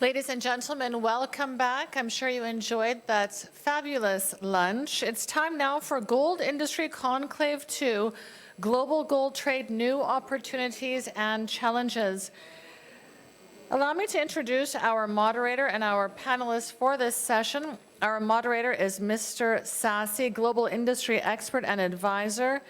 Ladies and gentlemen, welcome back. I'm sure you enjoyed that fabulous lunch. It's time now for Gold Industry Conclave 2, Global Gold Trade, New Opportunities and Challenges. Allow me to introduce our moderator and our panelists for this session. Our moderator is Mr. Sasi, Global Industry Expert and Advisor.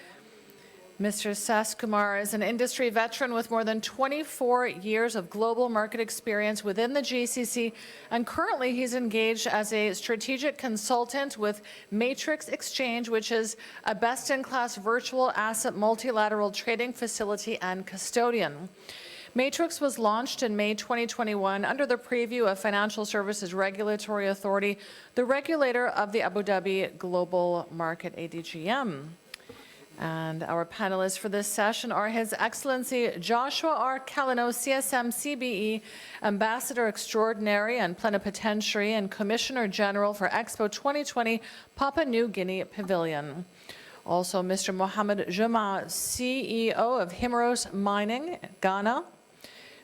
Mr. Saskumar is an industry veteran with more than 24 years of global market experience within the GCC, and currently he's engaged as a strategic consultant with Matrix Exchange, which is a best-in-class virtual asset multilateral trading facility and custodian. Matrix was launched in May 2021 under the preview of Financial Services Regulatory Authority, the regulator of the Abu Dhabi Global Market, ADGM. And our panelists for this session are His Excellency Joshua R. Calino, CSM CBE, Ambassador Extraordinary and Plenipotentiary and Commissioner General for Expo 2020, Papua New Guinea Pavilion. Also, Mr. Mohammed Juma, CEO of Himeros Mining, Ghana.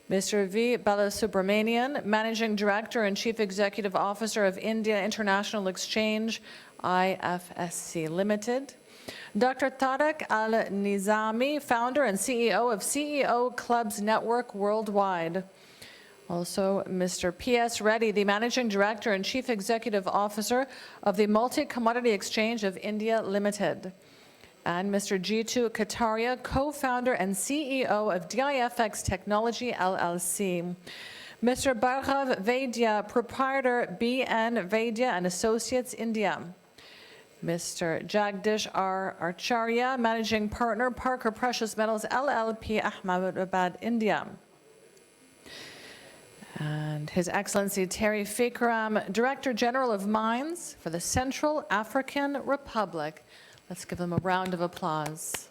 Mr. V. Balasubramanian, Managing Director and Chief Executive Officer of India International Exchange, IFSC Limited. Dr. Tariq Al-Nizami, founder and CEO of CEO Clubs Network Worldwide. Also, Mr. P.S. Reddy, the Managing Director and Chief Executive Officer of the Multi-Commodity Exchange of India Limited. And Mr. Jitu Kataria, co-founder and CEO of DIFX Technology LLC. Mr. Bhargav Vaidya, proprietor BN Vaidya and Associates India. Mr. Jagdish R. Acharya, Managing Partner, Parker Precious Metals LLP, Ahmedabad, India. And His Excellency Terry Fikram, Director General of Mines for the Central African Republic. Let's give them a round of applause.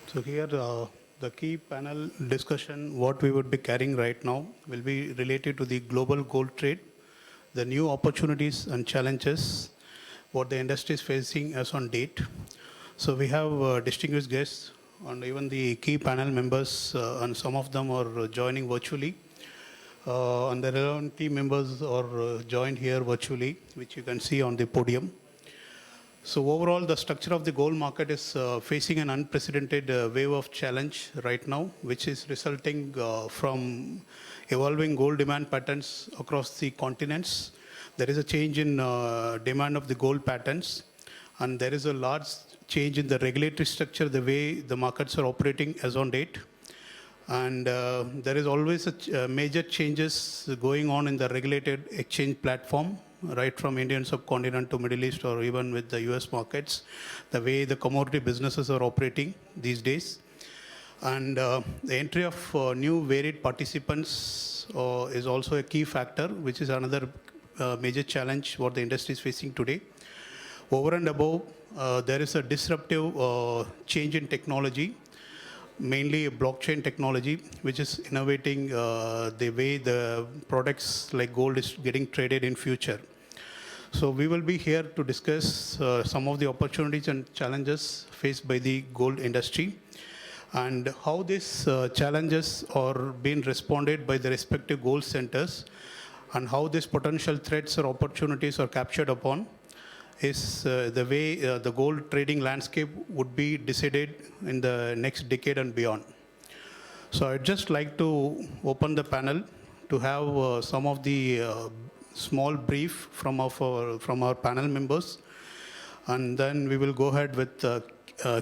So here the key panel discussion, what we would be carrying right now, will be related to the global gold trade, the new opportunities and challenges, what the industry is facing as on date. So we have distinguished guests and even the key panel members, and some of them are joining virtually. And the relevant team members are joined here virtually, which you can see on the podium. So overall, the structure of the gold market is facing an unprecedented wave of challenge right now, which is resulting from evolving gold demand patterns across the continents. There is a change in demand of the gold patterns, and there is a large change in the regulatory structure, the way the markets are operating as on date. And there is always a major changes going on in the regulated exchange platform, right from Indian subcontinent to Middle East or even with the US markets, the way the commodity businesses are operating these days. And the entry of new varied participants is also a key factor, which is another major challenge what the industry is facing today. Over and above, there is a disruptive change in technology, mainly blockchain technology, which is innovating the way the products like gold is getting traded in future. So we will be here to discuss some of the opportunities and challenges faced by the gold industry, and how these challenges are being responded by the respective gold centers, and how these potential threats or opportunities are captured upon is the way the gold trading landscape would be decided in the next decade and beyond. So I'd just like to open the panel to have some of the small brief from our panel members, and then we will go ahead with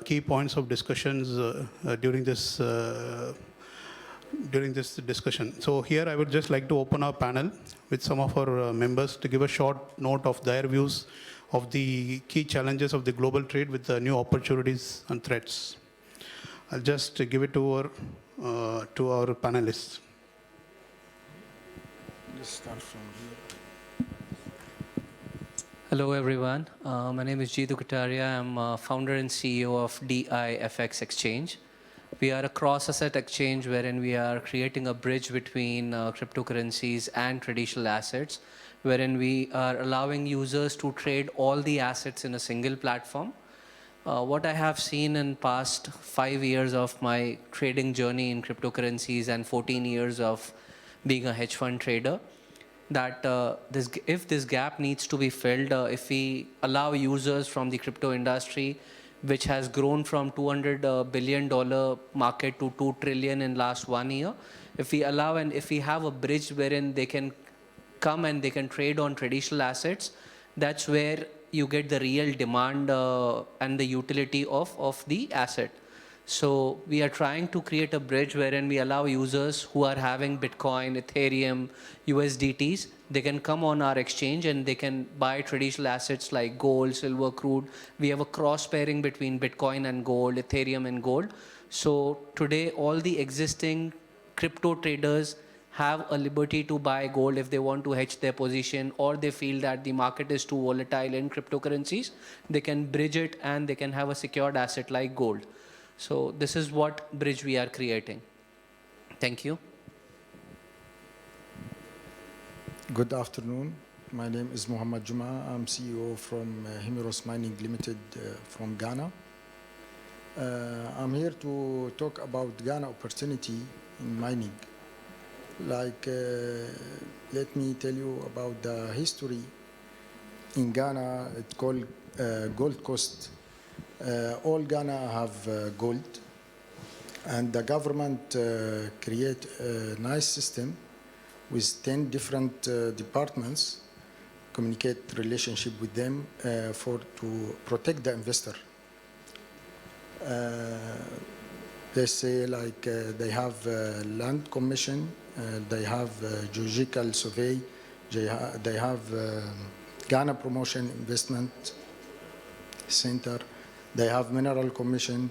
key points of discussions during this discussion. So here I would just like to open our panel with some of our members to give a short note of their views of the key challenges of the global trade with the new opportunities and threats. I'll just give it over to our panelists. Just start from here. Hello, everyone. My name is Jitu Kataria. I'm founder and CEO of DIFX Exchange. We are a cross-asset exchange wherein we are creating a bridge between cryptocurrencies and traditional assets, wherein we are allowing users to trade all the assets in a single platform. What I have seen in past 5 years of my trading journey in cryptocurrencies and 14 years of being a hedge fund trader, that if this gap needs to be filled, if we allow users from the crypto industry, which has grown from $200 billion market to 2 trillion in last 1 year, if we allow and if we have a bridge wherein they can come and they can trade on traditional assets, that's where you get the real demand and the utility of the asset. So we are trying to create a bridge wherein we allow users who are having Bitcoin, Ethereum, USDTs, they can come on our exchange and they can buy traditional assets like gold, silver, crude. We have a cross pairing between Bitcoin and gold, Ethereum and gold. So today all the existing crypto traders have a liberty to buy gold if they want to hedge their position, or they feel that the market is too volatile in cryptocurrencies. They can bridge it and they can have a secured asset like gold. So this is what bridge we are creating. Thank you. Good afternoon. My name is Muhammad Juma. I'm CEO from Hemiros Mining Limited from Ghana. I'm here to talk about Ghana opportunity in mining. Like, let me tell you about the history in Ghana. It's called Gold Coast. All Ghana have gold, and the government create a nice system with 10 different departments, communicate relationship with them to protect the investor. They say like they have land commission, they have geological survey, they have Ghana Promotion Investment Center, they have Mineral Commission,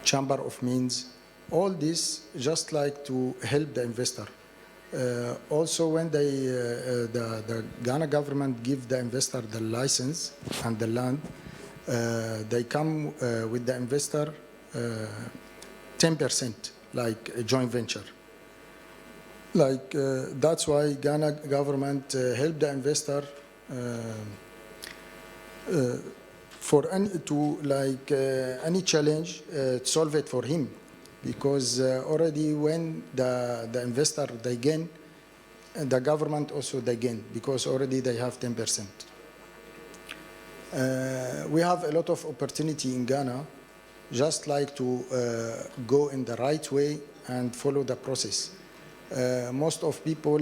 Chamber of Mines. All this just like to help the investor. Also, when the Ghana government give the investor the license and the land, they come with the investor 10%, like a joint venture. Like that's why Ghana government help the investor for any challenge, solve it for him, because already when the investor they gain, the government also they gain, because already they have 10%. We have a lot of opportunity in Ghana, just like to go in the right way and follow the process. Most of people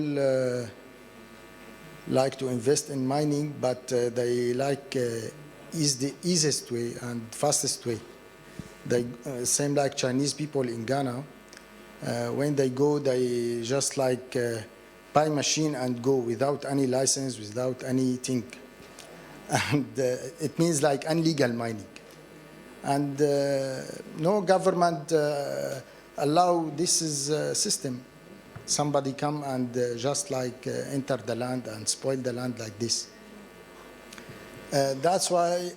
like to invest in mining, but they like is the easiest way and fastest way. They same like Chinese people in Ghana. When they go, they just like buy machine and go without any license, without anything, and it means like illegal mining. And no government allow this is system. Somebody come and just like enter the land and spoil the land like this. That's why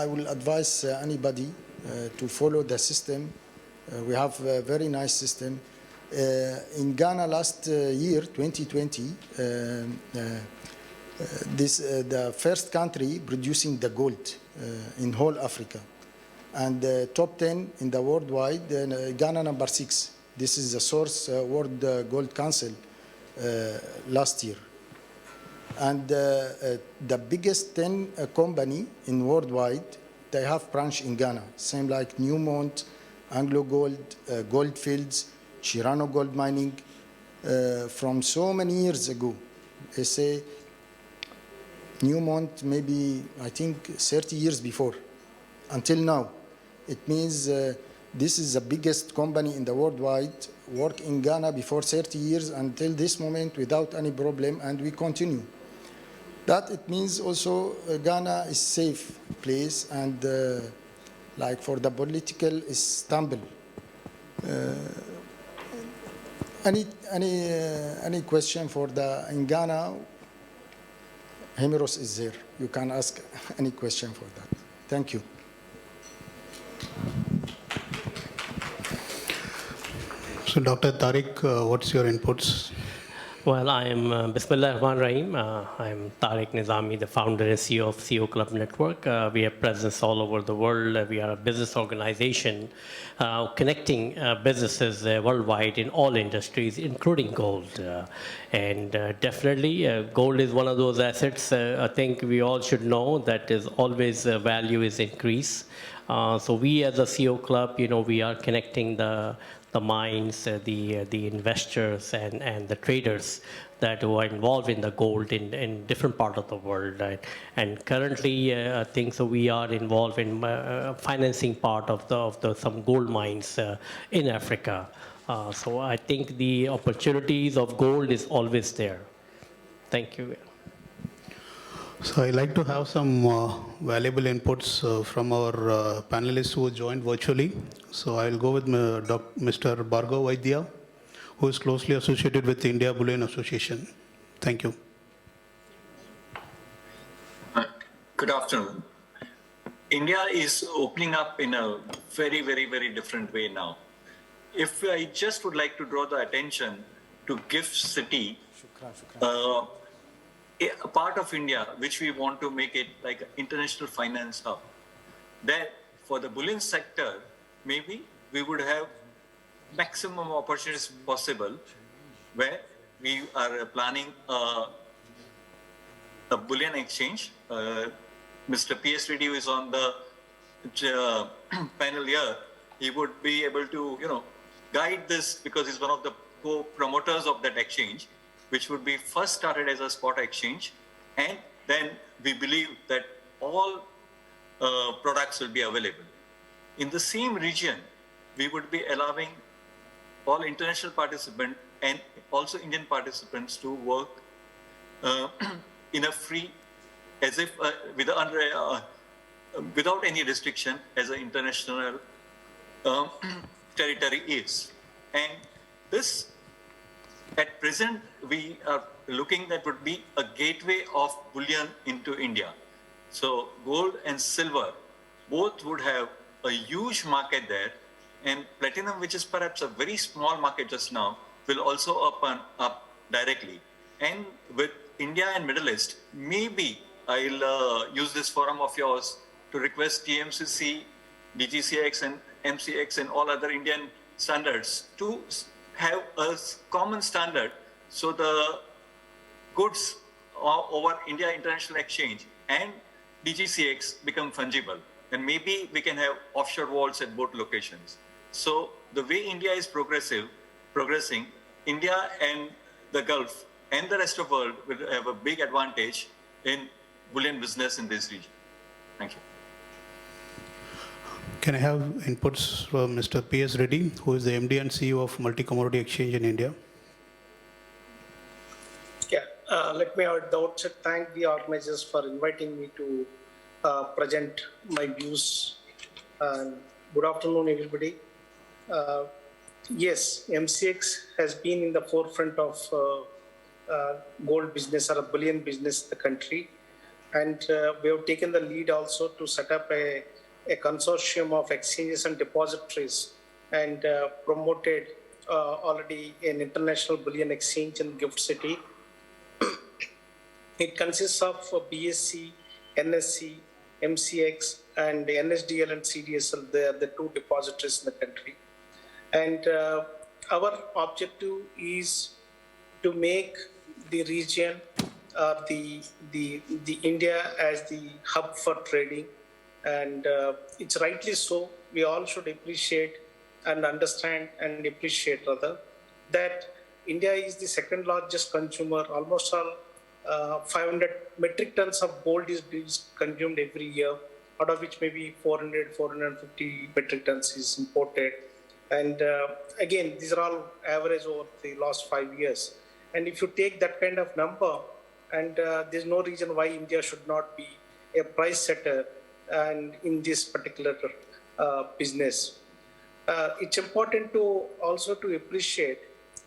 I will advise anybody to follow the system. We have a very nice system. In Ghana last year, 2020, the first country producing the gold in whole Africa. And top 10 in the worldwide, Ghana number 6. This is the source World Gold Council last year. And the biggest 10 company in worldwide, they have branch in Ghana, same like Newmont, Anglo Gold, Goldfields, Chirano Gold Mining, from so many years ago. They say Newmont maybe, I think, 30 years before, until now. It means this is the biggest company in the worldwide, work in Ghana before 30 years until this moment without any problem, and we continue. That it means also Ghana is safe place, and like for the political is stable. Any question for the in Ghana? Hemiros is there. You can ask any question for that. Thank you. So, Dr. Tariq, what's your inputs? Well, I am Bismillah Rahman Rahim. I'm Tariq Nizami, the founder and CEO of CEO Club Network. We have presence all over the world. We are a business organization connecting businesses worldwide in all industries, including gold. And definitely, gold is one of those assets. I think we all should know that is always value is increase. So we as a CEO Club, we are connecting the mines, the investors and the traders that were involved in the gold in different part of the world. Right? And currently, I think so we are involved in financing part of some gold mines in Africa. So I think the opportunities of gold is always there. Thank you. So I'd like to have some valuable inputs from our panelists who joined virtually. So I'll go with Mr. Bhargav Vaidya, who is closely associated with the India Bullion Association. Thank you. Good afternoon. India is opening up in a very, very, very different way now. If I just would like to draw the attention to GIFT City, a part of India, which we want to make it like an international finance hub. That for the bullion sector, maybe we would have maximum opportunities possible where we are planning a bullion exchange. Mr. P.S. Reddy, who is on the panel here, he would be able to, guide this because he's one of the co-promoters of that exchange, which would be first started as a spot exchange. And then we believe that all products will be available. In the same region, we would be allowing all international participants and also Indian participants to work in a free, as if without any restriction as an international territory is. And this, at present, we are looking that would be a gateway of bullion into India. So gold and silver both would have a huge market there, and platinum, which is perhaps a very small market just now, will also open up directly. And with India and Middle East, maybe I'll use this forum of yours to request TMCC, DGCX and MCX and all other Indian standards to have a common standard so the goods over India International Exchange and DGCX become fungible. And maybe we can have offshore vaults at both locations. So the way India is progressing, India and the Gulf and the rest of the world will have a big advantage in bullion business in this region. Thank you. Can I have inputs from Mr. P.S. Reddy, who is the MD and CEO of Multi-Commodity Exchange in India? Yeah, let me at the outset thank the organizers for inviting me to present my views. Good afternoon, everybody. Yes, MCX has been in the forefront of gold business or a bullion business in the country. And we have taken the lead also to set up a consortium of exchanges and depositories and promoted already an international bullion exchange in GIFT City. It consists of BSC, NSC, MCX, and NSDL and CDSL. They are the two depositories in the country. And our objective is to make the region, the India as the hub for trading. And it's rightly so. We all should appreciate and understand and appreciate rather that India is the second largest consumer. Almost all 500 metric tons of gold is consumed every year, out of which maybe 450 metric tons is imported. And again, these are all average over the last 5 years. And if you take that kind of number, and there's no reason why India should not be a price setter and in this particular business. It's important to also to appreciate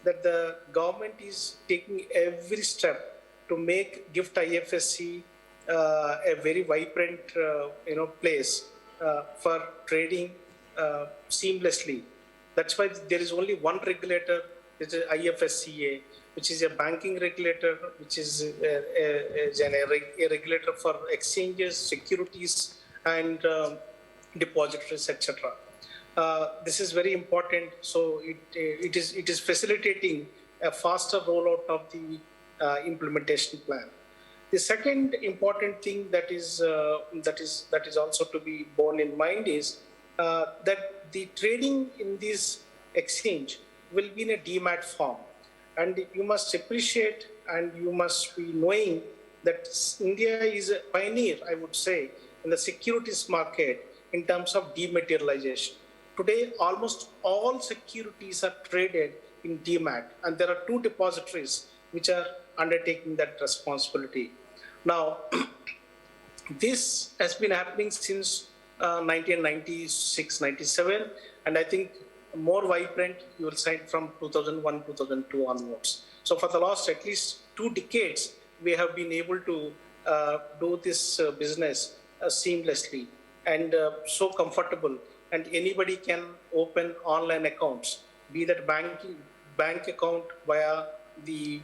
that the government is taking every step to make GIFT IFSC a very vibrant place for trading seamlessly. That's why there is only one regulator It is IFSCA, which is a banking regulator, which is a regulator for exchanges, securities, and depositories, etc. This is very important. So it is facilitating a faster rollout of the implementation plan. The second important thing that is also to be borne in mind is that the trading in this exchange will be in a demat form, and you must appreciate and you must be knowing that India is a pioneer, I would say, in the securities market in terms of dematerialization. Today, almost all securities are traded in demat, and there are 2 depositories which are undertaking that responsibility. Now, this has been happening since 1996-97, and I think more vibrant you will find from 2001-2002 onwards. So for the last at least 2 decades, we have been able to do this business seamlessly and so comfortable, and anybody can open online accounts, be that bank account via the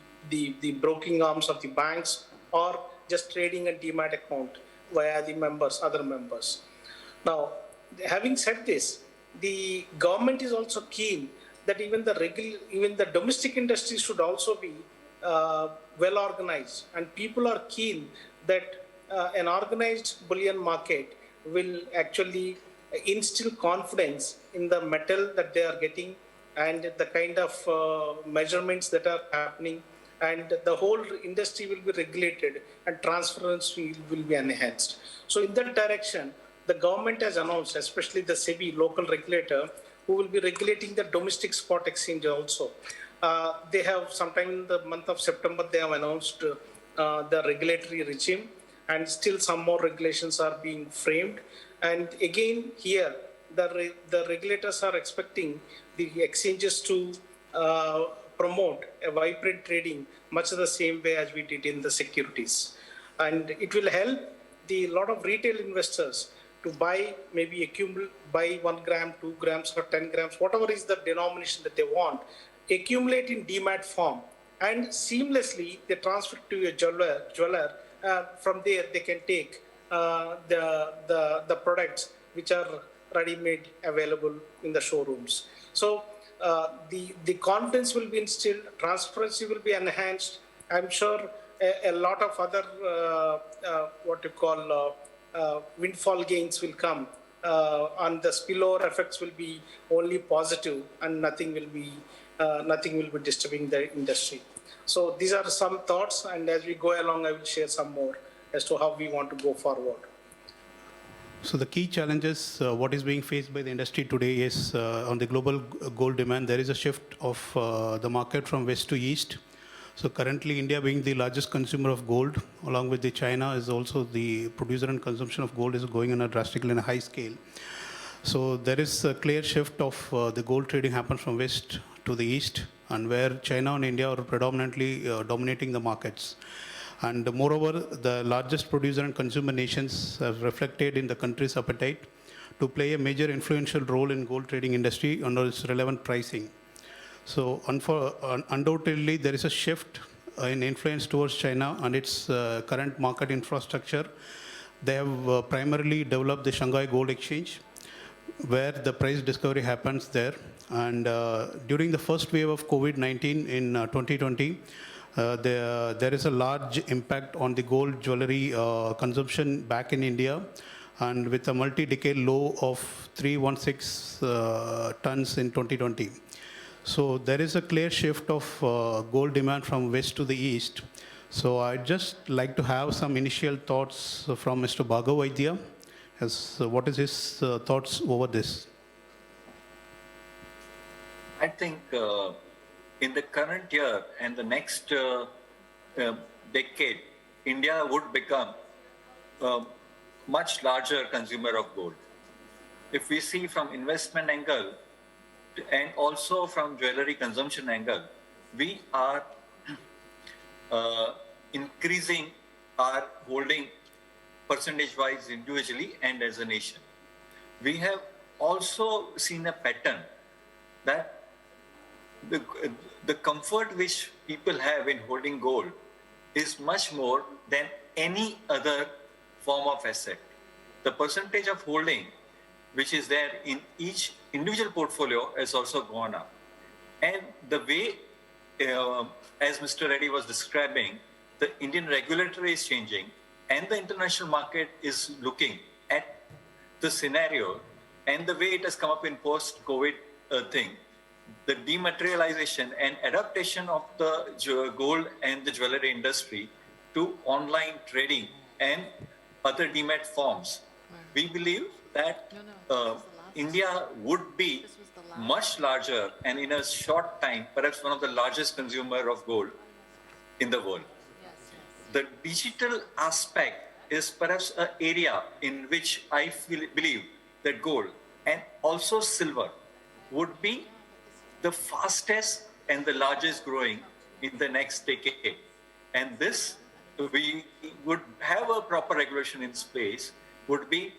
broking arms of the banks, or just trading a demat account via the other members. Now, having said this, the government is also keen that even the domestic industry should also be well organized, and people are keen that an organized bullion market will actually instill confidence in the metal that they are getting and the kind of measurements that are happening, and the whole industry will be regulated and transparency will be enhanced. So in that direction, the government has announced, especially the SEBI local regulator, who will be regulating the domestic spot exchange also. They have sometime in the month of September, they have announced the regulatory regime, and still some more regulations are being framed. And again, here, the regulators are expecting the exchanges to promote a vibrant trading much the same way as we did in the securities. And it will help a lot of retail investors to buy, maybe buy 1 gram, 2 grams, or 10 grams, whatever is the denomination that they want, accumulate in demat form, and seamlessly they transfer to a jeweler. From there, they can take the products which are ready-made available in the showrooms. So the confidence will be instilled, transparency will be enhanced. I'm sure a lot of other windfall gains will come, and the spillover effects will be only positive, and nothing will be disturbing the industry. So these are some thoughts, and as we go along, I will share some more as to how we want to go forward. So the key challenges, what is being faced by the industry today is on the global gold demand, there is a shift of the market from west to east. So currently, India being the largest consumer of gold, along with China is also the producer and consumption of gold is going on a drastically and a high scale. So there is a clear shift of the gold trading happens from west to the east, and where China and India are predominantly dominating the markets. And moreover, the largest producer and consumer nations have reflected in the country's appetite to play a major influential role in gold trading industry under its relevant pricing. So undoubtedly, there is a shift in influence towards China and its current market infrastructure. They have primarily developed the Shanghai Gold Exchange, where the price discovery happens there. And during the first wave of COVID-19 in 2020, there is a large impact on the gold jewelry consumption back in India, and with a multi-decade low of 316 tons in 2020. So there is a clear shift of gold demand from west to the east. So I'd just like to have some initial thoughts from Mr. Bhagavaidya. What is his thoughts over this? I think in the current year and the next decade, India would become a much larger consumer of gold. If we see from investment angle and also from jewelry consumption angle, we are increasing our holding percentage-wise individually and as a nation. We have also seen a pattern that the, the comfort which people have in holding gold is much more than any other form of asset. The percentage of holding which is there in each individual portfolio has also gone up. And the way, as Mr. Reddy was describing, the Indian regulator is changing and the international market is looking at the scenario and the way it has come up in post-COVID thing, the dematerialization and adaptation of the gold and the jewelry industry to online trading and other demat forms. We believe that India would be much larger and in a short time, perhaps one of the largest consumer of gold in the world. The digital aspect is perhaps an area in which I believe that gold and also silver would be the fastest and the largest growing in the next decade. And this, we would have a proper regulation in place, would be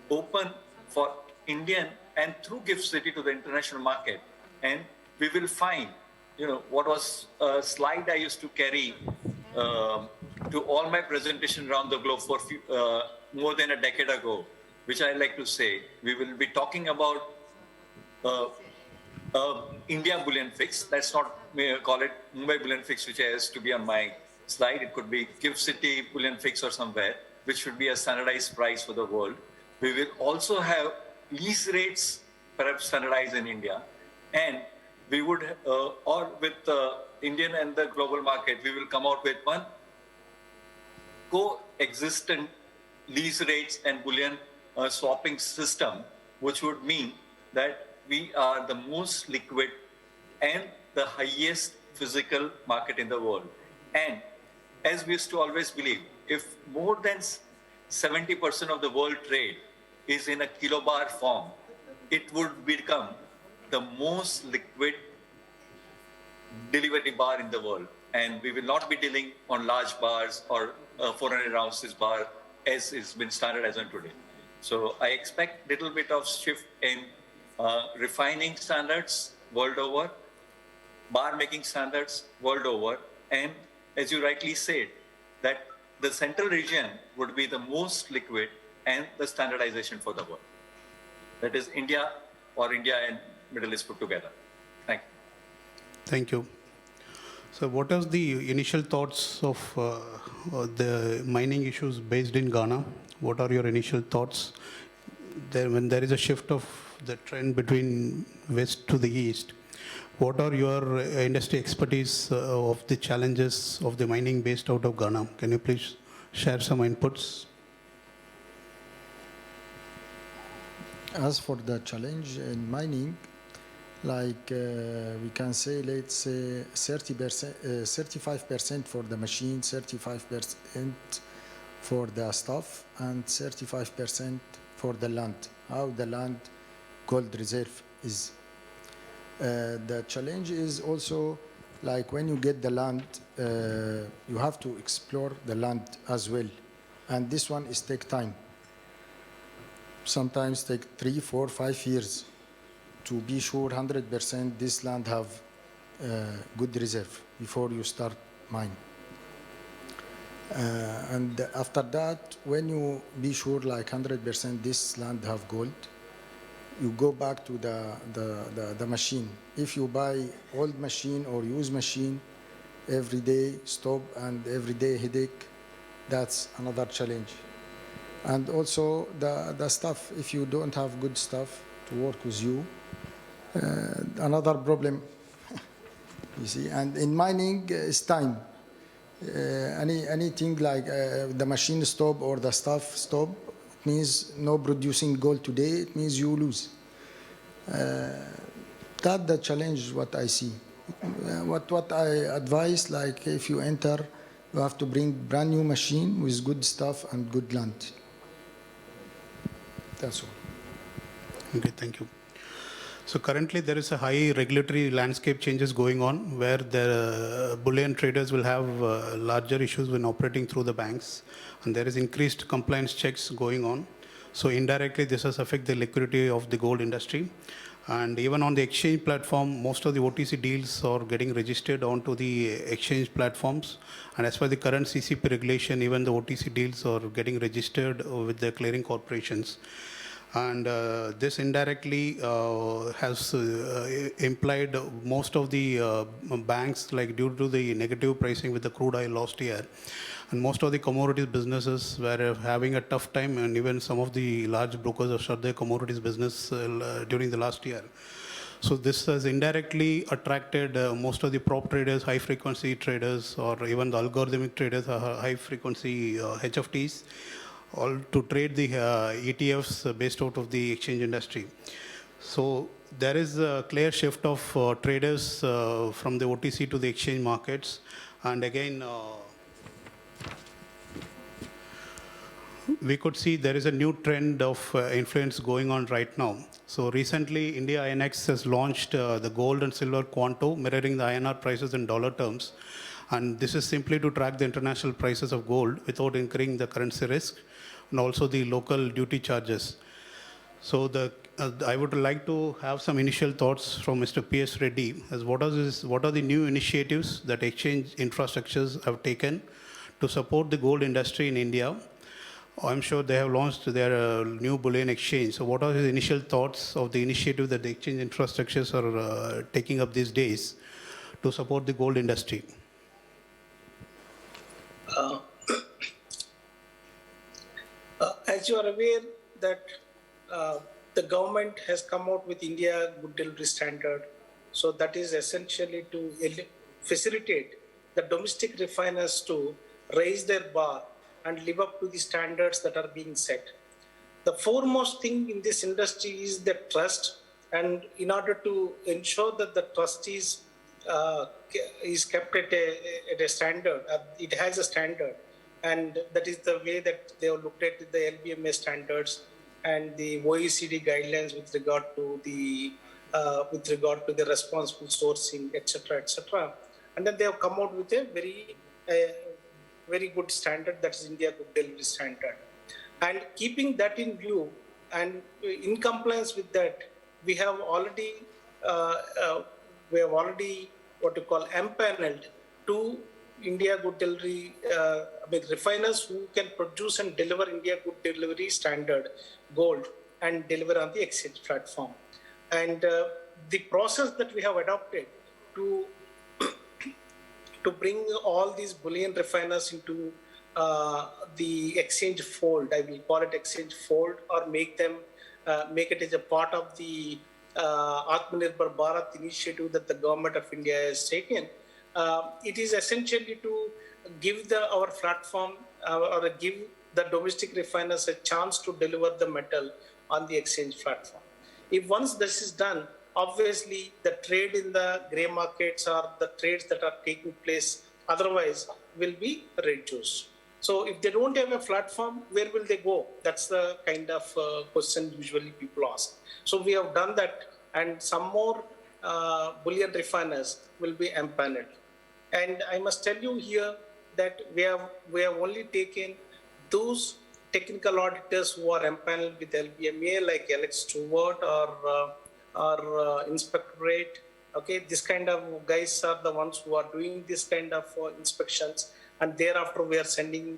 open for Indian and through Gift City to the international market. And we will find, what was a slide I used to carry to all my presentation around the globe for more than a decade ago, which I like to say, we will be talking about India bullion fix. Let's not call it Mumbai bullion fix, which has to be on my slide. It could be Gift City bullion fix or somewhere, which should be a standardized price for the world. We will also have lease rates, perhaps standardized in India. And we would, or with the Indian and the global market, we will come out with one coexistent lease rates and bullion swapping system, which would mean that we are the most liquid and the highest physical market in the world. And as we used to always believe, if more than 70% of the world trade is in a kilobar form, it would become the most liquid delivery bar in the world. And we will not be dealing on large bars or 400 ounces bar as has been standardized on today. So I expect little bit of shift in refining standards world over, bar making standards world over, and as you rightly said, that the central region would be the most liquid and the standardization for the world. That is India or India and Middle East put together. Thank you. Thank you. So what are the initial thoughts of the mining issues based in Ghana? What are your initial thoughts when there is a shift of the trend between west to the east? What are your industry expertise of the challenges of the mining based out of Ghana? Can you please share some inputs? As for the challenge in mining, like we can say, let's say 30%, 35% for the machine, 35% for the staff, and 35% for the land. How the land gold reserve is. The challenge is also like when you get the land, you have to explore the land as well, and this one is take time. Sometimes take 3, 4, 5 years to be sure 100% this land have good reserve before you start mine. And after that, when you be sure like 100% this land have gold, you go back to the machine. If you buy old machine or used machine, every day stop and every day headache, that's another challenge. And also the staff, if you don't have good staff to work with you, another problem, you see. And in mining, it's time. Anything like the machine stop or the staff stop, it means no producing gold today, it means you lose. That's the challenge, what I see. What I advise, like if you enter, you have to bring brand new machine with good stuff and good land. That's all. Okay, thank you. So currently there is a high regulatory landscape changes going on where the bullion traders will have larger issues when operating through the banks, and there is increased compliance checks going on. So indirectly this has affected the liquidity of the gold industry. And even on the exchange platform, most of the OTC deals are getting registered onto the exchange platforms. And as per the current CCP regulation, even the OTC deals are getting registered with the clearing corporations. And this indirectly has implied most of the banks, like due to the negative pricing with the crude oil last year, and most of the commodities businesses were having a tough time, and even some of the large brokers have shut their commodities business during the last year. So this has indirectly attracted most of the prop traders, high frequency traders, or even the algorithmic traders, high frequency HFTs, all to trade the ETFs based out of the exchange industry. So there is a clear shift of traders from the OTC to the exchange markets. And again, we could see there is a new trend of influence going on right now. So recently, India INX has launched the gold and silver quanto, mirroring the INR prices in dollar terms. And this is simply to track the international prices of gold without incurring the currency risk and also the local duty charges. So I would like to have some initial thoughts from Mr. P.S. Reddy as what are the new initiatives that exchange infrastructures have taken to support the gold industry in India. I'm sure they have launched their new bullion exchange. So what are his initial thoughts of the initiative that the exchange infrastructures are taking up these days to support the gold industry? As you are aware that the government has come out with India Good Delivery Standard. So that is essentially to facilitate the domestic refiners to raise their bar and live up to the standards that are being set. The foremost thing in this industry is the trust, and in order to ensure that the trust is kept at a standard, it has a standard, and that is the way that they have looked at the LBMA standards and the OECD guidelines with regard to the responsible sourcing, etc., etc. And then they have come out with a very good standard, that is India Good Delivery Standard. And keeping that in view and in compliance with that, we have already what you call empaneled to India Good Delivery refiners who can produce and deliver India Good Delivery Standard gold and deliver on the exchange platform. And the process that we have adopted to bring all these bullion refiners into the exchange fold, I will call it exchange fold, or make it as a part of the Atmanirbhar Bharat initiative that the government of India has taken. It is essentially to give our platform or give the domestic refiners a chance to deliver the metal on the exchange platform. If once this is done, obviously the trade in the grey markets or the trades that are taking place otherwise will be reduced. So if they don't have a platform, where will they go? That's the kind of question usually people ask. So we have done that, and some more bullion refiners will be empaneled. And I must tell you here that we have only taken those technical auditors who are empaneled with LBMA, like Alex Stewart or Inspectorate. Okay, this kind of guys are the ones who are doing this kind of inspections. And thereafter, we are sending.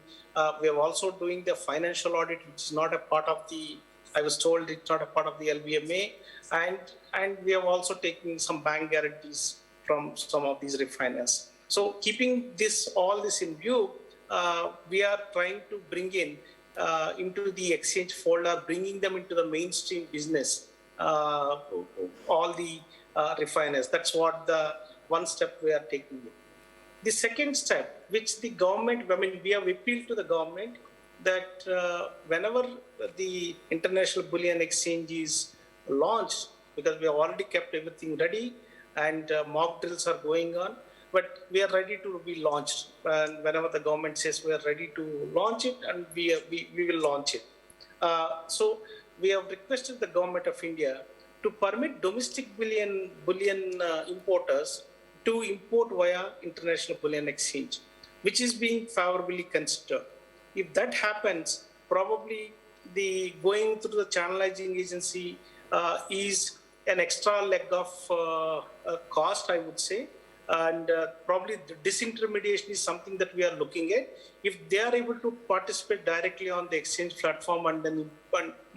We are also doing the financial audit, which is not a part of the. I was told it's not a part of the LBMA, and we have also taken some bank guarantees from some of these refiners. So keeping all this in view, we are trying to bring into the exchange folder, bringing them into the mainstream business, all the refiners. That's what the one step we are taking. The second step, which the government, we have appealed to the government that whenever the International Bullion Exchange is launched, because we have already kept everything ready and mock drills are going on, but we are ready to be launched. And whenever the government says we are ready to launch it, and we will launch it. So we have requested the government of India to permit domestic bullion importers to import via International Bullion Exchange, which is being favorably considered. If that happens, probably the going through the channelizing agency is an extra leg of cost, I would say. And probably the disintermediation is something that we are looking at. If they are able to participate directly on the exchange platform and then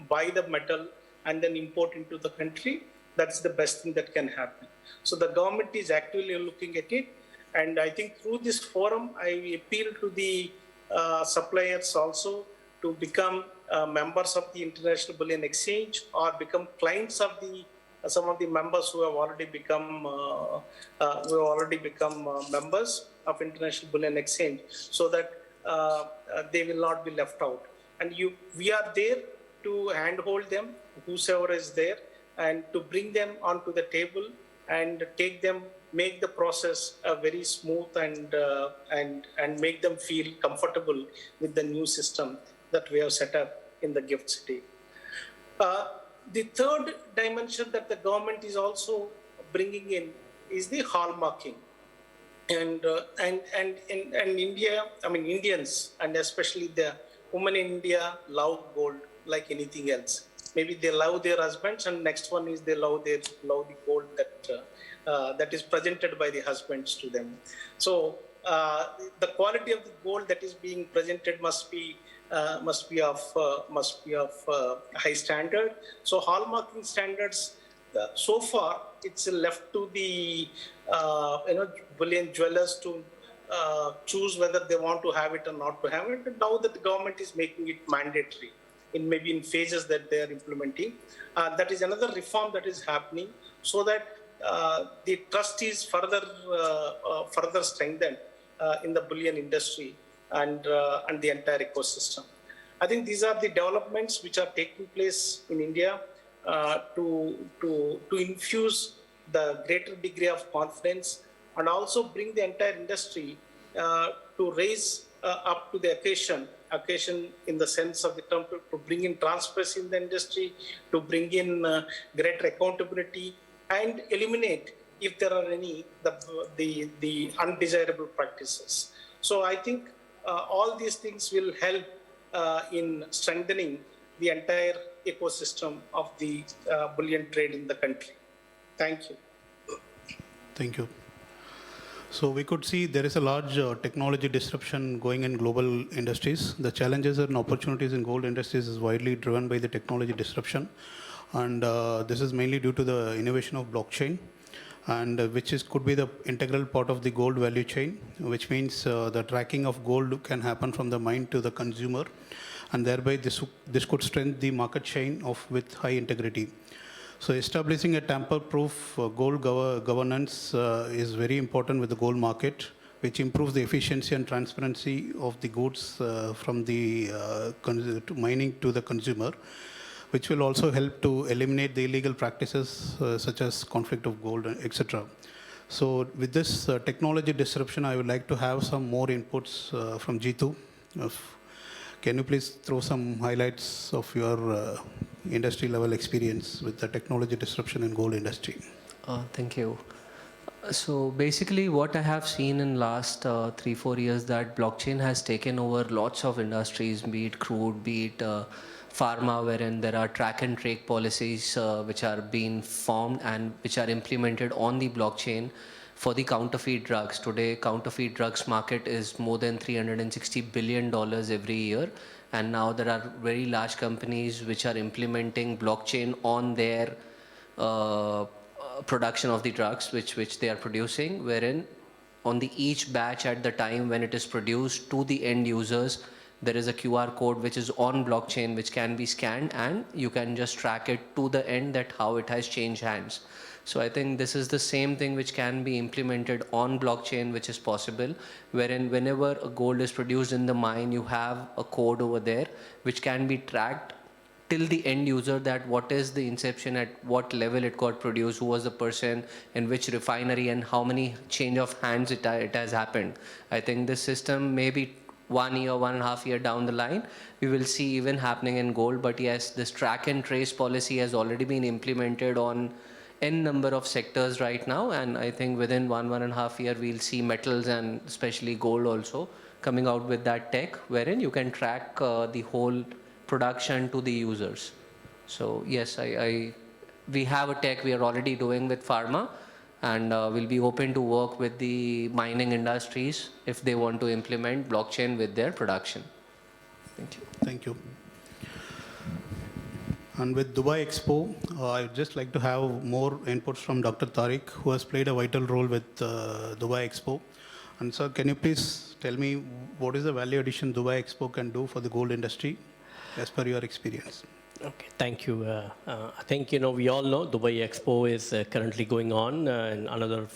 buy the metal and then import into the country, that's the best thing that can happen. So the government is actively looking at it. And I think through this forum, I appeal to the suppliers also to become members of the International Bullion Exchange or become clients of the some of the members who have already become members of International Bullion Exchange, so that they will not be left out. And we are there to handhold them, whosoever is there, and to bring them onto the table and take them, make the process very smooth and make them feel comfortable with the new system that we have set up in the gift city. The third dimension that the government is also bringing in is the hallmarking. And India, I mean Indians, and especially the women in India, love gold like anything else. Maybe they love their husbands, and next one is they love the gold that is presented by the husbands to them. So the quality of the gold that is being presented must be of high standard. So hallmarking standards, so far it's left to the bullion jewelers to choose whether they want to have it or not to have it. And now that the government is making it mandatory maybe in phases that they are implementing, that is another reform that is happening, so that the trust is further strengthened in the bullion industry and the entire ecosystem. I think these are the developments which are taking place in India to infuse the greater degree of confidence and also bring the entire industry to raise up to the occasion in the sense of the term, to bring in transparency in the industry, to bring in greater accountability and eliminate, if there are any, the undesirable practices. So I think all these things will help in strengthening the entire ecosystem of the bullion trade in the country. Thank you. Thank you. So we could see there is a large technology disruption going in global industries. The challenges and opportunities in gold industries is widely driven by the technology disruption. And this is mainly due to the innovation of blockchain, and could be the integral part of the gold value chain, which means the tracking of gold can happen from the mine to the consumer, and thereby this could strengthen the market chain with high integrity. So establishing a tamper-proof gold governance is very important with the gold market, which improves the efficiency and transparency of the goods from the mining to the consumer, which will also help to eliminate the illegal practices such as conflict of gold, etc. So with this technology disruption, I would like to have some more inputs from Jeetu. Can you please throw some highlights of your industry level experience with the technology disruption in gold industry? Thank you. So basically what I have seen in last 3-4 years, that blockchain has taken over lots of industries, be it crude, be it pharma, wherein there are track and trace policies which are being formed and which are implemented on the blockchain for the counterfeit drugs. Today, counterfeit drugs market is more than $360 billion every year. And now there are very large companies which are implementing blockchain on their production of the drugs which they are producing, wherein on the each batch at the time when it is produced to the end users, there is a QR code which is on blockchain which can be scanned, and you can just track it to the end that how it has changed hands. So I think this is the same thing which can be implemented on blockchain, which is possible, wherein whenever a gold is produced in the mine, you have a code over there which can be tracked till the end user, that what is the inception, at what level it got produced, who was the person, in which refinery, and how many change of hands it has happened. I think this system maybe 1 year, 1.5 years down the line, we will see even happening in gold. But yes, this track and trace policy has already been implemented on n number of sectors right now, and I think within 1.5 years we'll see metals and especially gold also coming out with that tech, wherein you can track the whole production to the users. So yes, I we have a tech we are already doing with pharma, and we'll be open to work with the mining industries if they want to implement blockchain with their production. Thank you. Thank you. And with Dubai Expo, I'd just like to have more inputs from Dr. Tariq, who has played a vital role with Dubai Expo. And sir, can you please tell me what is the value addition Dubai Expo can do for the gold industry as per your experience? Okay, thank you. I think, we all know Dubai Expo is currently going on in another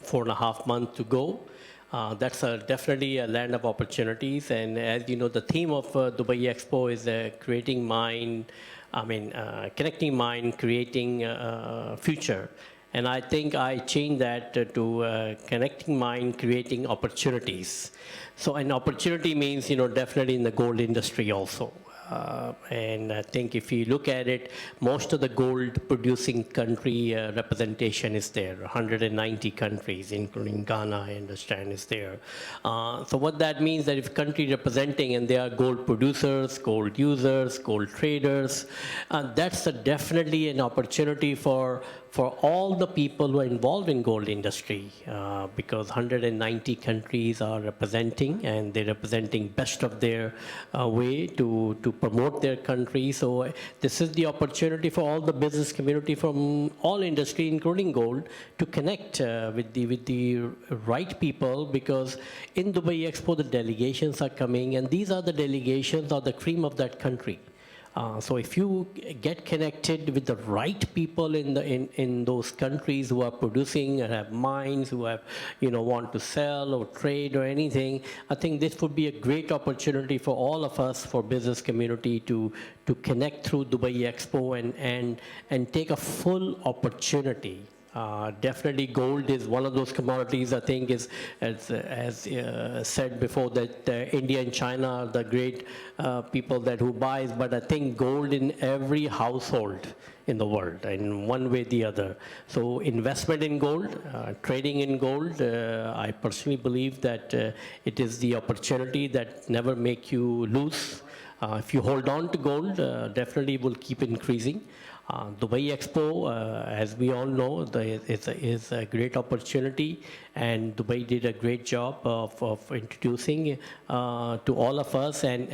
4.5 months to go. That's definitely a land of opportunities. And as you know, the theme of Dubai Expo is creating mind, connecting mind, creating future. And I think I changed that to connecting mind, creating opportunities. So an opportunity means, definitely in the gold industry also. And I think if you look at it, most of the gold producing country representation is there. 190 countries, including Ghana, I understand, is there. So what that means that if country representing and they are gold producers, gold users, gold traders, that's definitely an opportunity for all the people who are involved in gold industry, because 190 countries are representing, and they're representing best of their way to promote their country. So this is the opportunity for all the business community from all industry, including gold, to connect with the right people, because in Dubai Expo, the delegations are coming, and these are the delegations are the cream of that country. So if you get connected with the right people in those countries who are producing and have mines, who have, want to sell or trade or anything, I think this would be a great opportunity for all of us, for business community, to connect through Dubai Expo and take a full opportunity. Definitely gold is one of those commodities, I think, is as said before, that India and China are the great people who buys, but I think gold in every household in the world, in one way or the other. So investment in gold, trading in gold, I personally believe that it is the opportunity that never make you lose. If you hold on to gold, definitely will keep increasing. Dubai Expo, as we all know, is a great opportunity, and Dubai did a great job of introducing to all of us, and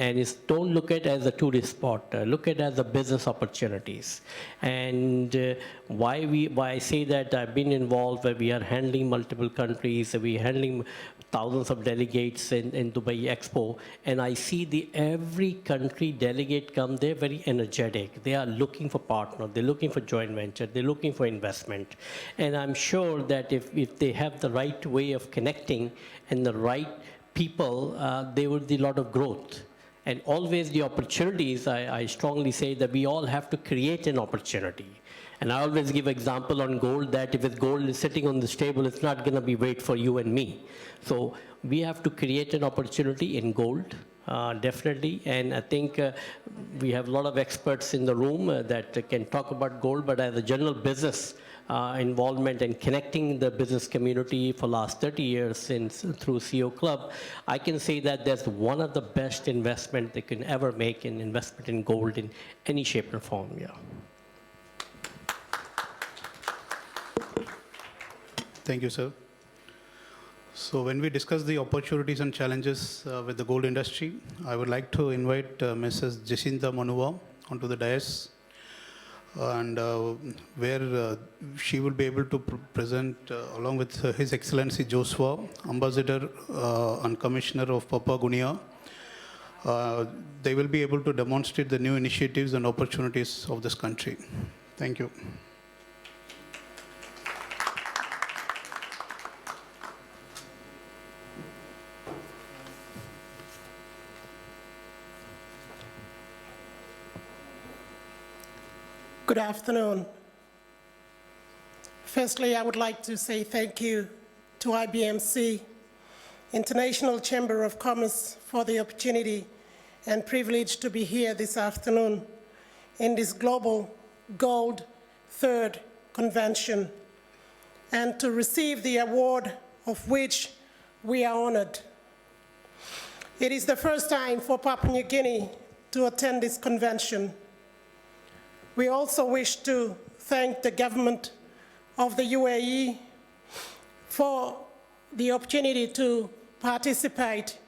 don't look at it as a tourist spot, look at it as a business opportunities. And why I say that I've been involved, where we are handling multiple countries, we're handling thousands of delegates in Dubai Expo, and I see every country delegate come, they're very energetic. They are looking for partners, they're looking for joint venture, they're looking for investment. And I'm sure that if they have the right way of connecting and the right people, there will be a lot of growth. And always the opportunities, I strongly say that we all have to create an opportunity. And I always give example on gold, that if gold is sitting on this table, it's not going to be wait for you and me. So we have to create an opportunity in gold, definitely. And I think we have a lot of experts in the room that can talk about gold, but as a general business involvement and connecting the business community for last 30 years through CEO Club, I can say that that's one of the best investment they can ever make, in investment in gold in any shape or form. Yeah. Thank you, sir. So when we discuss the opportunities and challenges with the gold industry, I would like to invite Mrs. Jacinta Manuwa onto the dais, and where she will be able to present, along with His Excellency Joshua, Ambassador and Commissioner of Papua Guinea. They will be able to demonstrate the new initiatives and opportunities of this country. Thank you. Good afternoon. Firstly, I would like to say thank you to Ibmc, International Chamber of Commerce, for the opportunity and privilege to be here this afternoon in this Global Gold Third Convention, and to receive the award of which we are honored. It is the first time for Papua New Guinea to attend this convention. We also wish to thank the government of the UAE for the opportunity to participate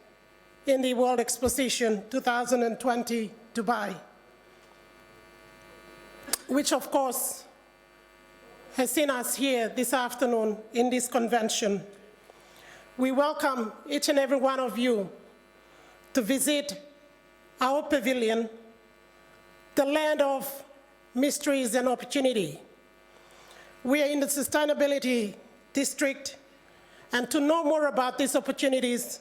in the World Exposition 2020 Dubai, which of course has seen us here this afternoon in this convention. We welcome each and every one of you to visit our pavilion, the land of mysteries and opportunity. We are in the sustainability district, and to know more about these opportunities,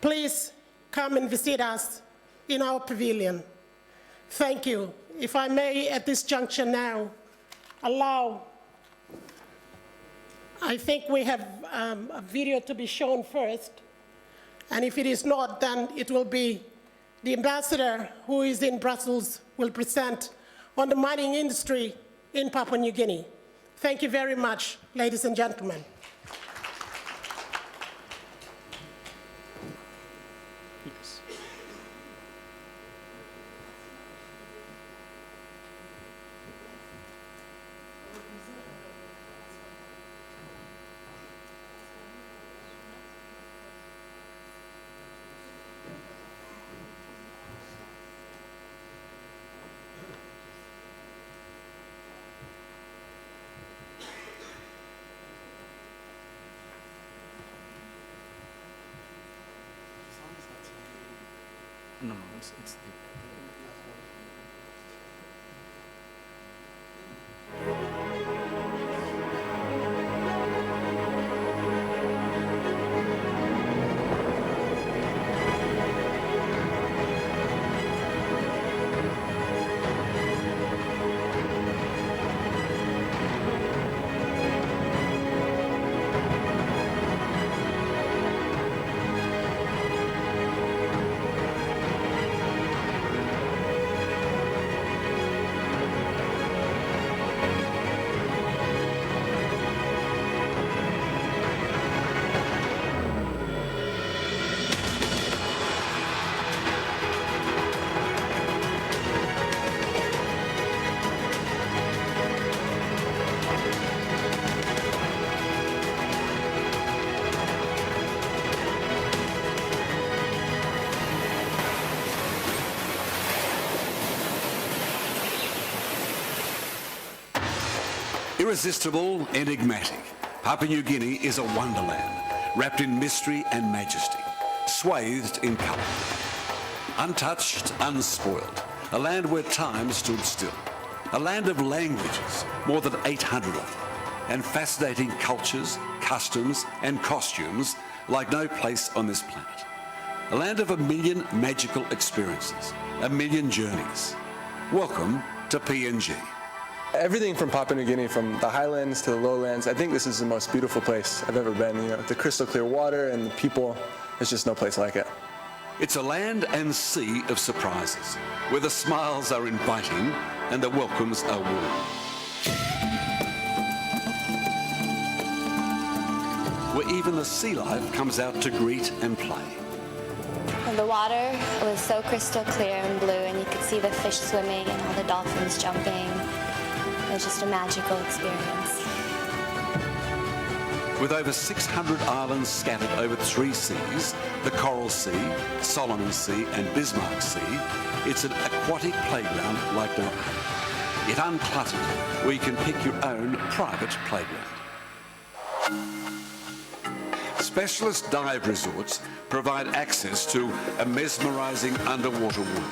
please come and visit us in our pavilion. Thank you. If I may, at this juncture now, allow, I think we have a video to be shown first, and if it is not, then it will be the ambassador who is in Brussels will present on the mining industry in Papua New Guinea. Thank you very much, ladies and gentlemen. No, it's Irresistible, enigmatic, Papua New Guinea is a wonderland, wrapped in mystery and majesty, swathed in colour. Untouched, unspoiled, a land where time stood still. A land of languages, more than 800 of them, and fascinating cultures, customs and costumes like no place on this planet. A land of 1 million magical experiences, 1 million journeys. Welcome to PNG. Everything from Papua New Guinea, from the highlands to the lowlands, I think this is the most beautiful place I've ever been. You know, the crystal clear water and the people, there's just no place like it. It's a land and sea of surprises, where the smiles are inviting and the welcomes are warm. Where even the sea life comes out to greet and play. And the water was so crystal clear and blue, and you could see the fish swimming and all the dolphins jumping. It was just a magical experience. With over 600 islands scattered over 3 seas, the Coral Sea, Solomon Sea and Bismarck Sea, it's an aquatic playground like no other. Yet uncluttered, where you can pick your own private playground. Specialist dive resorts provide access to a mesmerising underwater world.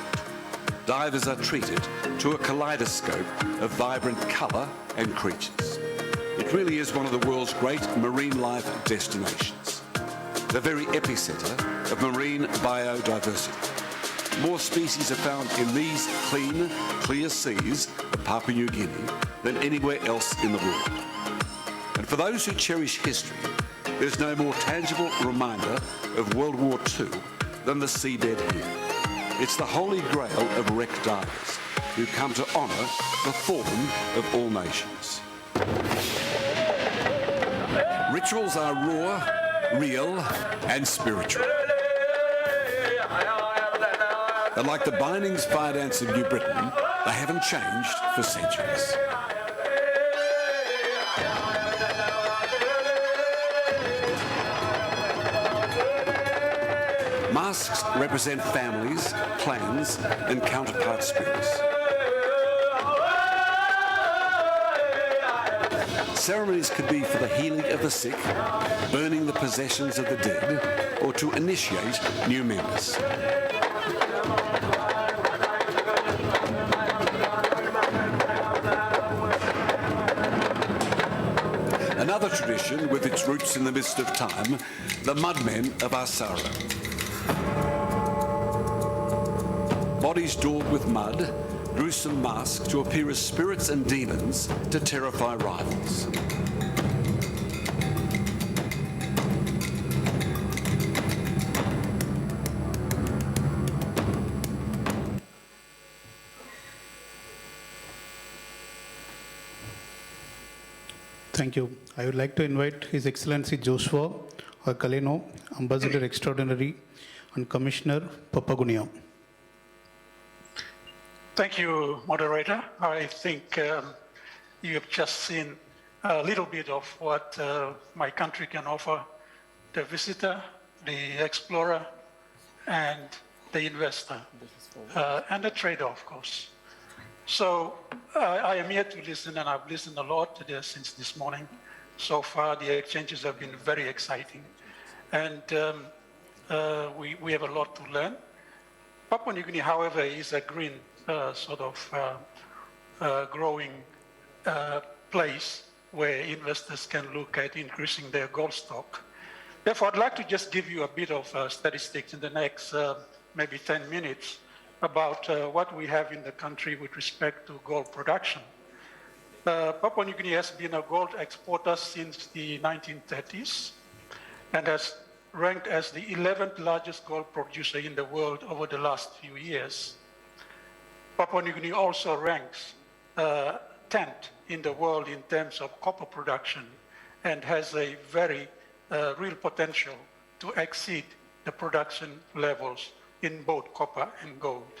Divers are treated to a kaleidoscope of vibrant colour and creatures. It really is one of the world's great marine life destinations. The very epicentre of marine biodiversity. More species are found in these clean, clear seas of Papua New Guinea than anywhere else in the world. And for those who cherish history, there's no more tangible reminder of World War II than the seabed here. It's the holy grail of wreck divers who come to honour the fallen of all nations. Rituals are raw, real and spiritual. And like the Bindings Fire Dance of New Britain, they haven't changed for centuries. Masks represent families, clans, and counterpart spirits. Ceremonies could be for the healing of the sick, burning the possessions of the dead, or to initiate new members. Another tradition with its roots in the mist of time, the mudmen of Asara. Bodies daubed with mud, gruesome masks to appear as spirits and demons to terrify rivals. Thank you. I would like to invite His Excellency Joshua Kaleno, Ambassador Extraordinary and Commissioner, Papua Guinea. Thank you, moderator. I think you have just seen a little bit of what my country can offer the visitor, the explorer, and the investor, and the trader, of course. So I am here to listen, and I've listened a lot since this morning. So far, the exchanges have been very exciting, and we have a lot to learn. Papua New Guinea, however, is a green growing place where investors can look at increasing their gold stock. Therefore, I'd like to just give you a bit of statistics in the next maybe 10 minutes about what we have in the country with respect to gold production. Papua New Guinea has been a gold exporter since the 1930s and has ranked as the 11th largest gold producer in the world over the last few years. Papua New Guinea also ranks 10th in the world in terms of copper production and has a very real potential to exceed the production levels in both copper and gold.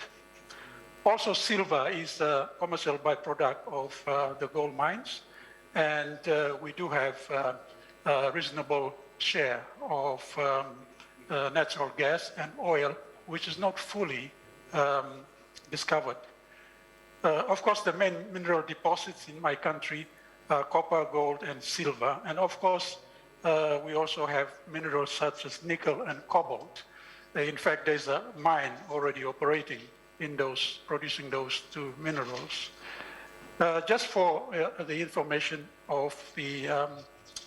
Also, silver is a commercial byproduct of the gold mines, and we do have a reasonable share of natural gas and oil, which is not fully discovered. Of course, the main mineral deposits in my country are copper, gold, and silver. And of course, we also have minerals such as nickel and cobalt. In fact, there's a mine already operating in those, producing those two minerals. Just for the information of the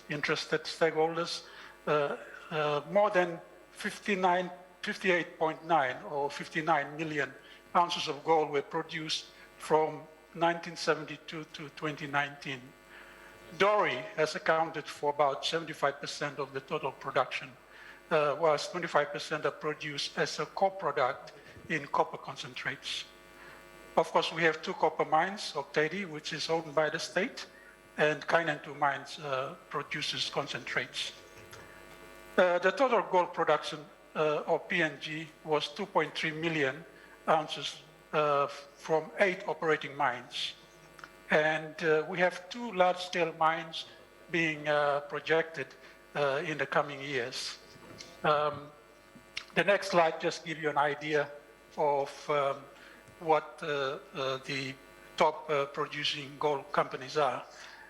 interested stakeholders, more than 58.9 or 59 million ounces of gold were produced from 1972 to 2019. Doré has accounted for about 75% of the total production, whilst 25% are produced as a co-product in copper concentrates. Of course, we have two copper mines, Octadi, which is owned by the state, and Kainan 2 mines produces concentrates. The total gold production of PNG was 2.3 million ounces from 8 operating mines. And we have 2 large-scale mines being projected in the coming years. The next slide just gives you an idea of what the top producing gold companies are.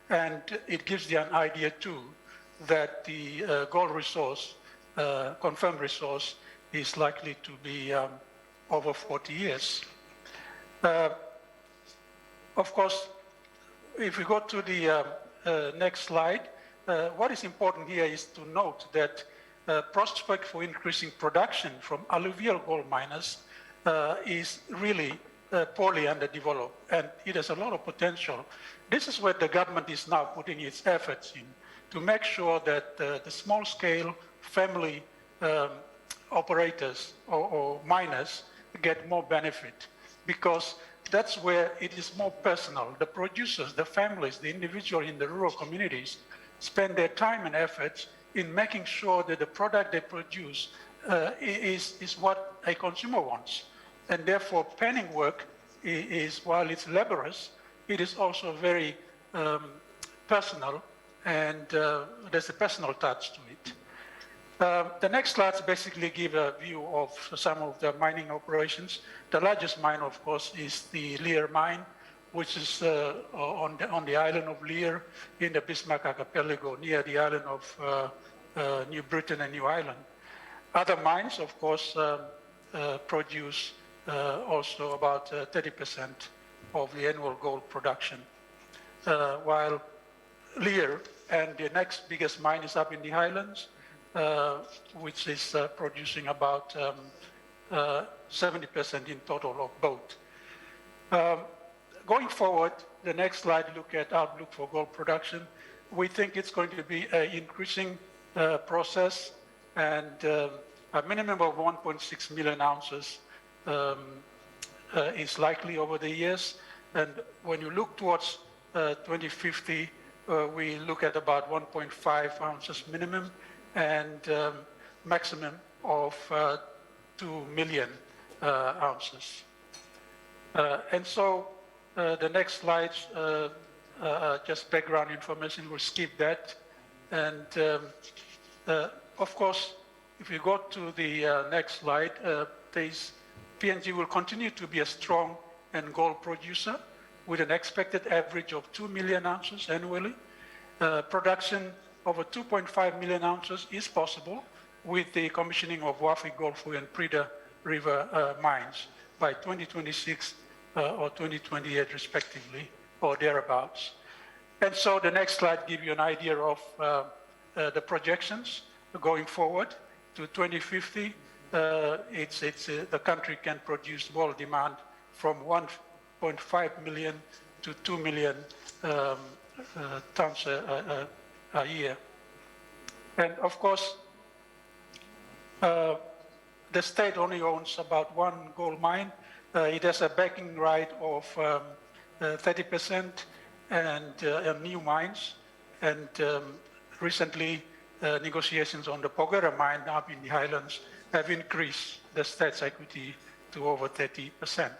And it gives you an idea too that the gold resource, confirmed resource, is likely to be over 40 years. Of course, if we go to the next slide, what is important here is to note that prospect for increasing production from alluvial gold miners is really poorly underdeveloped, and it has a lot of potential. This is where the government is now putting its efforts in to make sure that the small-scale family operators or miners get more benefit, because that's where it is more personal. The producers, the families, the individuals in the rural communities spend their time and efforts in making sure that the product they produce is what a consumer wants. And therefore, penning work is, while it's laborious, it is also very personal, and there's a personal touch to it. The next slides basically give a view of some of the mining operations. The largest mine, of course, is the Lear Mine, which is on the island of Lear in the Bismarck Archipelago, near the island of New Britain and New Ireland. Other mines, of course, produce also about 30% of the annual gold production, while Lear and the next biggest mine is up in the highlands, which is producing about 70% in total of both. Going forward, the next slide look at outlook for gold production. We think it's going to be an increasing process, and a minimum of 1.6 million ounces is likely over the years. And when you look towards 2050, we look at about 1.5 ounces minimum and maximum of 2 million ounces. And so the next slides, just background information, we'll skip that. And of course, if you go to the next slide, PNG will continue to be a strong and gold producer with an expected average of 2 million ounces annually. Production over 2.5 million ounces is possible with the commissioning of Wafi, Golfu, and Prida River mines by 2026 or 2028 respectively, or thereabouts. And so the next slide gives you an idea of the projections going forward to 2050. The country can produce gold demand from 1.5 million to 2 million tons a year. And of course, the state only owns about one gold mine. It has a backing right of 30% and new mines. And recently, negotiations on the Porgera mine up in the highlands have increased the state's equity to over 30%.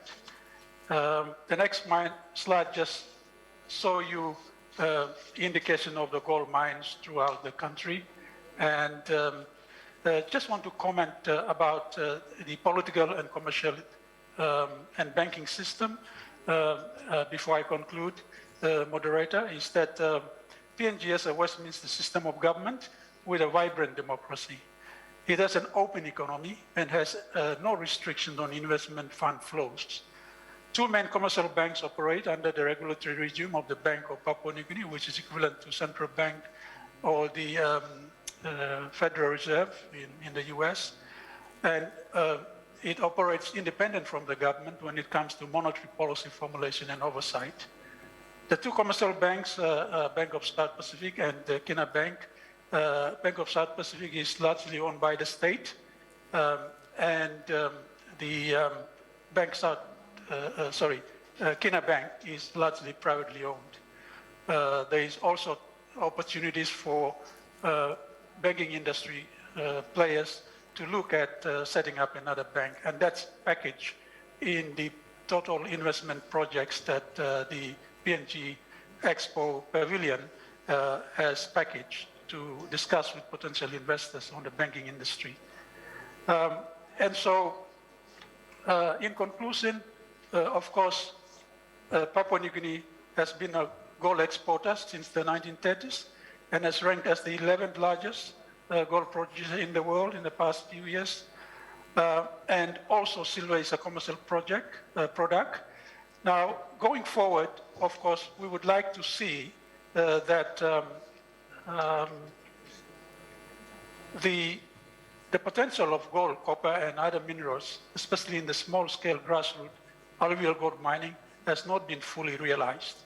The next slide just show you indication of the gold mines throughout the country. And just want to comment about the political and commercial and banking system before I conclude, moderator, is that PNG has a Westminster system of government with a vibrant democracy. It has an open economy and has no restriction on investment fund flows. Two main commercial banks operate under the regulatory regime of the Bank of Papua New Guinea, which is equivalent to central bank or the Federal Reserve in the US. And it operates independent from the government when it comes to monetary policy formulation and oversight. The two commercial banks, Bank of South Pacific and Guinea Bank, Bank of South Pacific is largely owned by the state, and the Guinea Bank is largely privately owned. There is also opportunities for banking industry players to look at setting up another bank, and that's packaged in the total investment projects that the PNG Expo Pavilion has packaged to discuss with potential investors on the banking industry. And so, in conclusion, of course, Papua New Guinea has been a gold exporter since the 1930s and has ranked as the 11th largest gold producer in the world in the past few years. And also silver is a commercial product. Now, going forward, of course, we would like to see that the potential of gold, copper, and other minerals, especially in the small-scale grassroots alluvial gold mining, has not been fully realized.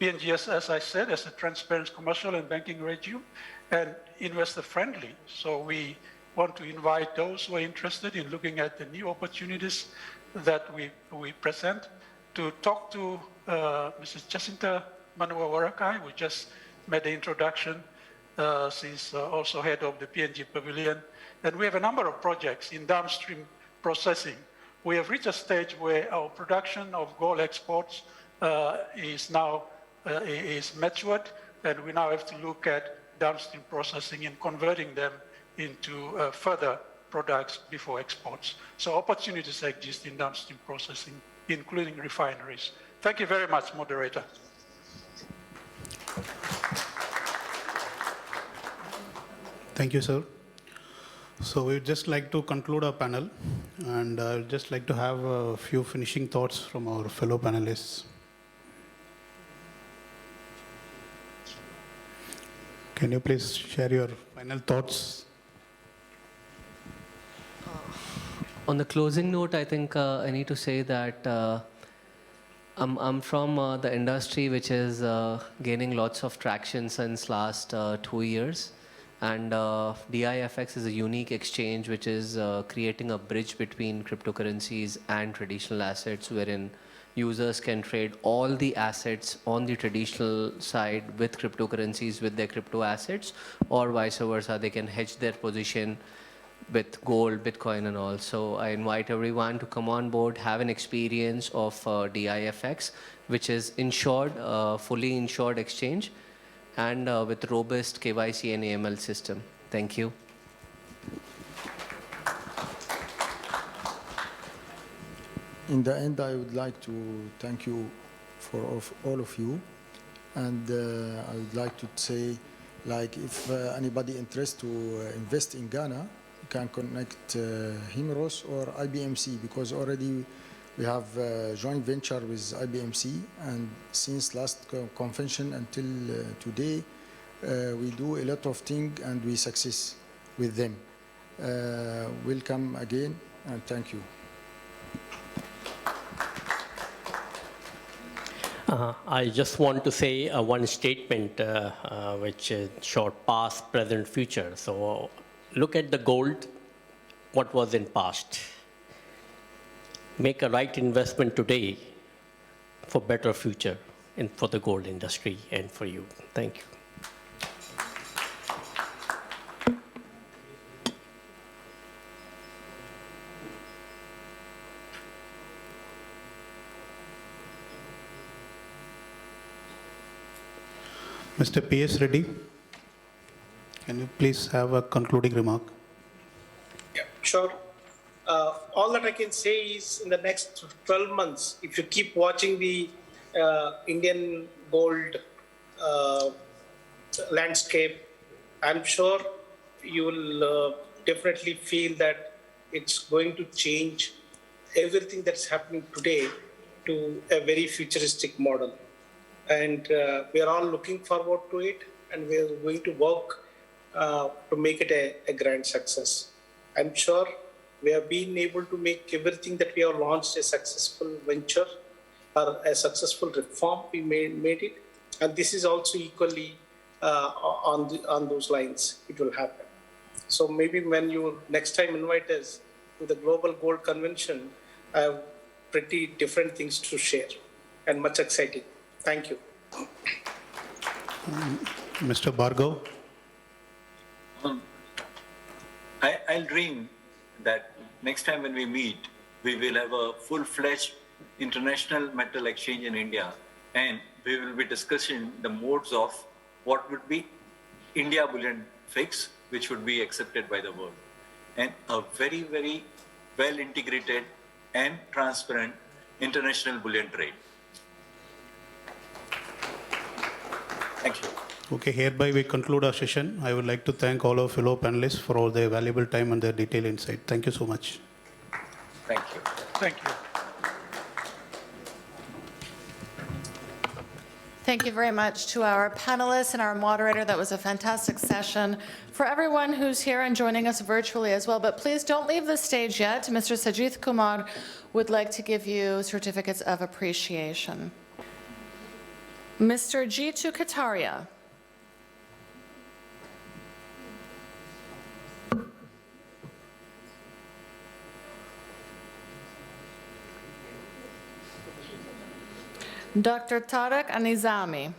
PNG, as I said, has a transparent commercial and banking regime and investor-friendly. So we want to invite those who are interested in looking at the new opportunities that we present to talk to Mrs. Jacinta Manua Warakai, who just made the introduction. She's also head of the PNG Pavilion. And we have a number of projects in downstream processing. We have reached a stage where our production of gold exports is matured, and we now have to look at downstream processing and converting them into further products before exports. So opportunities exist in downstream processing, including refineries. Thank you very much, moderator. Thank you, sir. So we'd just like to conclude our panel, and I'd just like to have a few finishing thoughts from our fellow panelists. Can you please share your final thoughts? On the closing note, I think I need to say that I'm from the industry which is gaining lots of traction since last 2 years. And DIFX is a unique exchange which is creating a bridge between cryptocurrencies and traditional assets, wherein users can trade all the assets on the traditional side with cryptocurrencies with their crypto assets, or vice versa, they can hedge their position with gold, Bitcoin and all. So I invite everyone to come on board, have an experience of DIFX, which is insured, fully insured exchange, and with robust KYC and AML system. Thank you. In the end, I would like to thank you for all of you. And I would like to say, like, if anybody interested to invest in Ghana, you can connect Himros or Ibmc, because already we have a joint venture with Ibmc, and since last convention until today, we do a lot of things and we success with them. Welcome again, and thank you. I just want to say one statement which is short past, present, future. So look at the gold, what was in past. Make a right investment today for better future and for the gold industry and for you. Thank you. Mr. P.S. Reddy, can you please have a concluding remark? Yeah, sure. All that I can say is in the next 12 months, if you keep watching the Indian gold landscape, I'm sure you will definitely feel that it's going to change everything that's happening today to a very futuristic model. And we are all looking forward to it, and we are going to work to make it a grand success. I'm sure we have been able to make everything that we have launched a successful venture or a successful reform. We made it, and this is also equally on those lines. It will happen. So maybe when you next time invite us to the Global Gold Convention, I have pretty different things to share and much exciting. Thank you. Mr. Bhargav? I'll dream that next time when we meet, we will have a full-fledged international metal exchange in India, and we will be discussing the modes of what would be India bullion fix, which would be accepted by the world, and a very, very well integrated and transparent international bullion trade. Thank you. Okay, hereby we conclude our session. I would like to thank all our fellow panelists for all their valuable time and their detailed insight. Thank you so much. Thank you. Thank you. Thank you very much to our panelists and our moderator. That was a fantastic session. For everyone who's here and joining us virtually as well, but please don't leave the stage yet. Mr. Sajith Kumar would like to give you certificates of appreciation. Mr. Jitu Kataria. Dr. Tariq Anizami.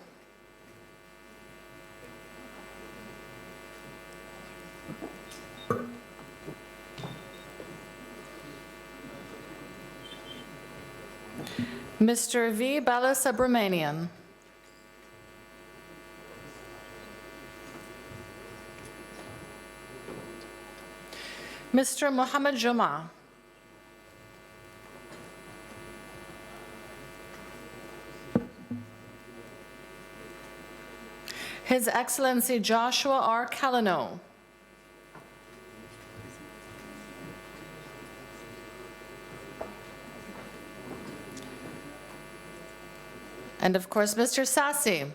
Mr. V. Balasubramanian. Mr. Mohammed Juma. His Excellency Joshua R. Calino. And of course, Mr. Sassi.